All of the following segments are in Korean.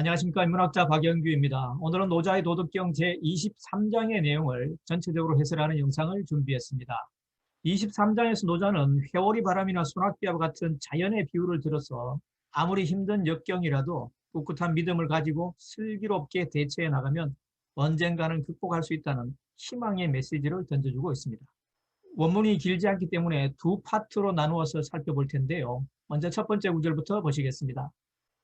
안녕하십니까. 인문학자 박영규입니다. 오늘은 노자의 도덕경 제23장의 내용을 전체적으로 해설하는 영상을 준비했습니다. 23장에서 노자는 회오리 바람이나 소낙비와 같은 자연의 비유를 들어서 아무리 힘든 역경이라도 꿋꿋한 믿음을 가지고 슬기롭게 대처해 나가면 언젠가는 극복할 수 있다는 희망의 메시지를 던져주고 있습니다. 원문이 길지 않기 때문에 두 파트로 나누어서 살펴볼 텐데요. 먼저 첫 번째 구절부터 보시겠습니다.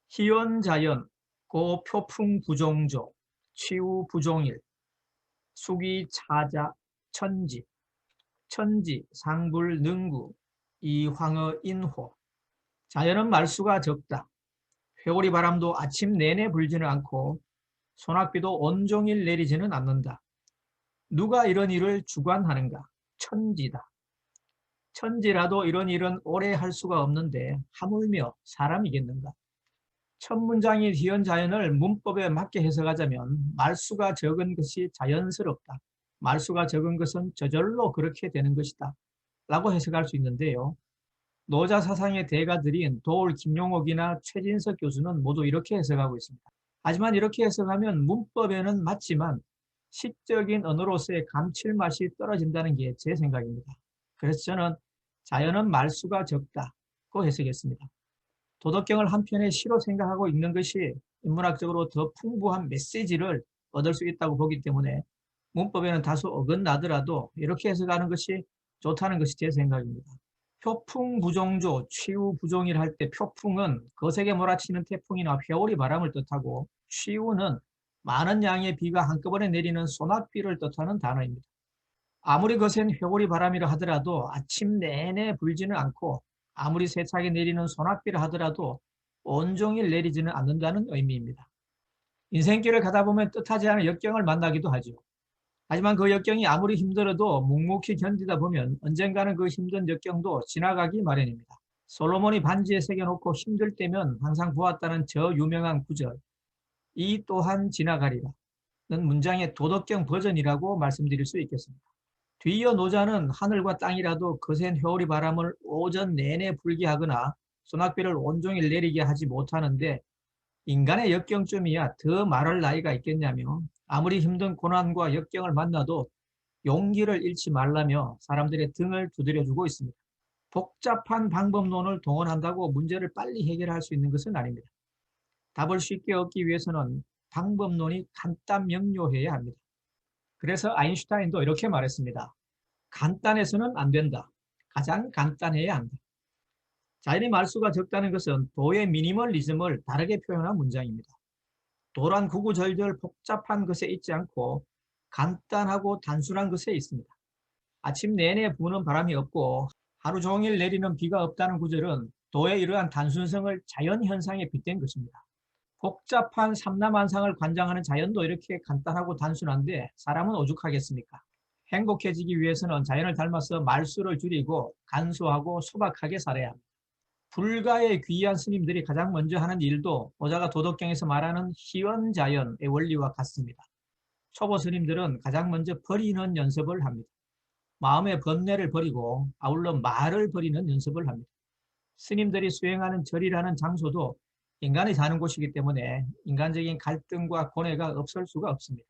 희연자연, 고표풍부종조, 치우부종일, 수기차자, 천지, 천지, 상불능구, 이황어, 인호. 자연은 말수가 적다. 회오리 바람도 아침 내내 불지는 않고 소낙비도 온종일 내리지는 않는다. 누가 이런 일을 주관하는가? 천지다. 천지라도 이런 일은 오래 할 수가 없는데 하물며 사람이겠는가? 첫 문장인 희연자연을 문법에 맞게 해석하자면 말수가 적은 것이 자연스럽다. 말수가 적은 것은 저절로 그렇게 되는 것이다. 라고 해석할 수 있는데요. 노자 사상의 대가들인 도울 김용옥이나 최진석 교수는 모두 이렇게 해석하고 있습니다. 하지만 이렇게 해석하면 문법에는 맞지만 시적인 언어로서의 감칠맛이 떨어진다는 게 제 생각입니다. 그래서 저는 자연은 말수가 적다고 해석했습니다. 도덕경을 한편의 시로 생각하고 읽는 것이 인문학적으로 더 풍부한 메시지를 얻을 수 있다고 보기 때문에 문법에는 다소 어긋나더라도 이렇게 해석하는 것이 좋다는 것이 제 생각입니다. 표풍부종조, 치우부종일 할 때 표풍은 거세게 몰아치는 태풍이나 회오리 바람을 뜻하고 치우는 많은 양의 비가 한꺼번에 내리는 소낙비를 뜻하는 단어입니다. 아무리 거센 회오리 바람이라 하더라도 아침 내내 불지는 않고 아무리 세차게 내리는 소낙비라 하더라도 온종일 내리지는 않는다는 의미입니다. 인생길을 가다 보면 뜻하지 않은 역경을 만나기도 하죠. 하지만 그 역경이 아무리 힘들어도 묵묵히 견디다 보면 언젠가는 그 힘든 역경도 지나가기 마련입니다. 솔로몬이 반지에 새겨놓고 힘들 때면 항상 보았다는 저 유명한 구절, 이 또한 지나가리라 는 문장의 도덕경 버전이라고 말씀드릴 수 있겠습니다. 뒤이어 노자는 하늘과 땅이라도 거센 회오리 바람을 오전 내내 불게 하거나 소낙비를 온종일 내리게 하지 못하는데 인간의 역경쯤이야 더 말할 나이가 있겠냐며 아무리 힘든 고난과 역경을 만나도 용기를 잃지 말라며 사람들의 등을 두드려주고 있습니다. 복잡한 방법론을 동원한다고 문제를 빨리 해결할 수 있는 것은 아닙니다. 답을 쉽게 얻기 위해서는 방법론이 간단 명료해야 합니다. 그래서 아인슈타인도 이렇게 말했습니다. 간단해서는 안 된다. 가장 간단해야 한다. 자연의 말수가 적다는 것은 도의 미니멀리즘을 다르게 표현한 문장입니다. 도란 구구절절 복잡한 것에 있지 않고 간단하고 단순한 것에 있습니다. 아침 내내 부는 바람이 없고 하루 종일 내리는 비가 없다는 구절은 도의 이러한 단순성을 자연현상에 빗댄 것입니다. 복잡한 삼라만상을 관장하는 자연도 이렇게 간단하고 단순한데 사람은 오죽하겠습니까? 행복해지기 위해서는 자연을 닮아서 말수를 줄이고 간소하고 소박하게 살아야 합니다. 불가의 귀한 스님들이 가장 먼저 하는 일도 노자가 도덕경에서 말하는 희원자연의 원리와 같습니다. 초보 스님들은 가장 먼저 버리는 연습을 합니다. 마음의 번뇌를 버리고 아울러 말을 버리는 연습을 합니다. 스님들이 수행하는 절이라는 장소도 인간이 사는 곳이기 때문에 인간적인 갈등과 고뇌가 없을 수가 없습니다.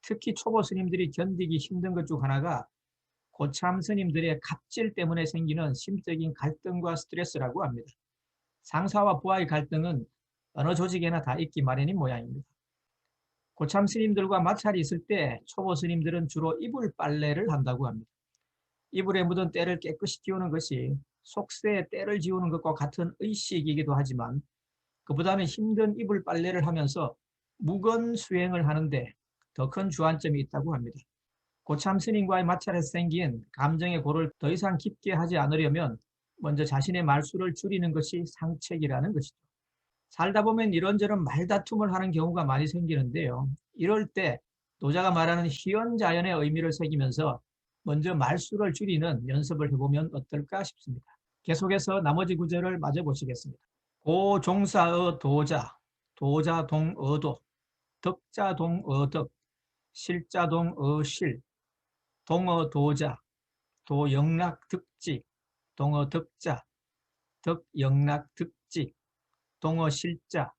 특히 초보 스님들이 견디기 힘든 것 중 하나가 고참 스님들의 갑질 때문에 생기는 심적인 갈등과 스트레스라고 합니다. 상사와 부하의 갈등은 어느 조직에나 다 있기 마련인 모양입니다. 고참 스님들과 마찰이 있을 때 초보 스님들은 주로 이불 빨래를 한다고 합니다. 이불에 묻은 때를 깨끗이 지우는 것이 속세에 때를 지우는 것과 같은 의식이기도 하지만 그보다는 힘든 이불 빨래를 하면서 무건 수행을 하는데 더 큰 주안점이 있다고 합니다. 고참 스님과의 마찰에서 생긴 감정의 고를 더 이상 깊게 하지 않으려면 먼저 자신의 말수를 줄이는 것이 상책이라는 것이죠. 살다 보면 이런저런 말다툼을 하는 경우가 많이 생기는데요. 이럴 때 노자가 말하는 희연자연의 의미를 새기면서 먼저 말수를 줄이는 연습을 해보면 어떨까 싶습니다. 계속해서 나머지 구절을 마저 보시겠습니다. 고종사의 도자, 도자동어도, 덕자동어덕, 실자동어실, 동어도자, 도영락득지, 동어덕자, 덕영락득지, 동어실자,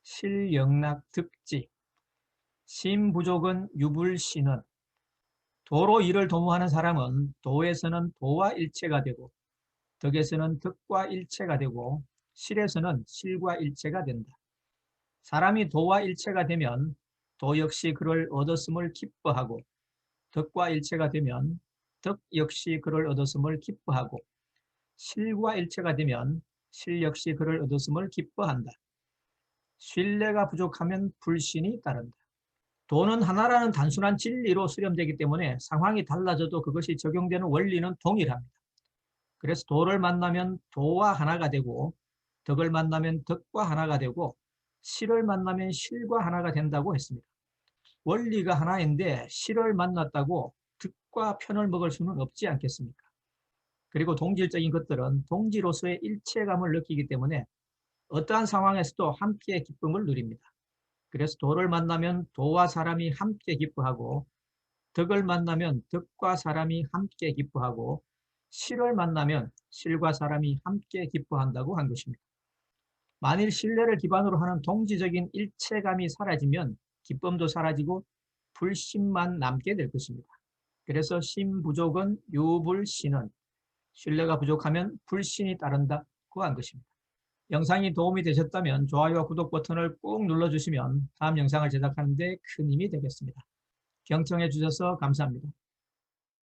실영락득지. 신부족은 유불신은. 도로 일을 도모하는 사람은 도에서는 도와 일체가 되고 덕에서는 덕과 일체가 되고 실에서는 실과 일체가 된다. 사람이 도와 일체가 되면 도 역시 그를 얻었음을 기뻐하고 덕과 일체가 되면 덕 역시 그를 얻었음을 기뻐하고 실과 일체가 되면 실 역시 그를 얻었음을 기뻐한다. 신뢰가 부족하면 불신이 따른다. 도는 하나라는 단순한 진리로 수렴되기 때문에 상황이 달라져도 그것이 적용되는 원리는 동일합니다. 그래서 도를 만나면 도와 하나가 되고 덕을 만나면 덕과 하나가 되고 실을 만나면 실과 하나가 된다고 했습니다. 원리가 하나인데 실을 만났다고 덕과 편을 먹을 수는 없지 않겠습니까? 그리고 동질적인 것들은 동지로서의 일체감을 느끼기 때문에 어떠한 상황에서도 함께 기쁨을 누립니다. 그래서 도를 만나면 도와 사람이 함께 기뻐하고 덕을 만나면 덕과 사람이 함께 기뻐하고 실을 만나면 실과 사람이 함께 기뻐한다고 한 것입니다. 만일 신뢰를 기반으로 하는 동지적인 일체감이 사라지면 기쁨도 사라지고 불신만 남게 될 것입니다. 그래서 신부족은 유불신은 신뢰가 부족하면 불신이 따른다고 한 것입니다. 영상이 도움이 되셨다면 좋아요와 구독 버튼을 꾹 눌러주시면 다음 영상을 제작하는 데 큰 힘이 되겠습니다. 경청해 주셔서 감사합니다.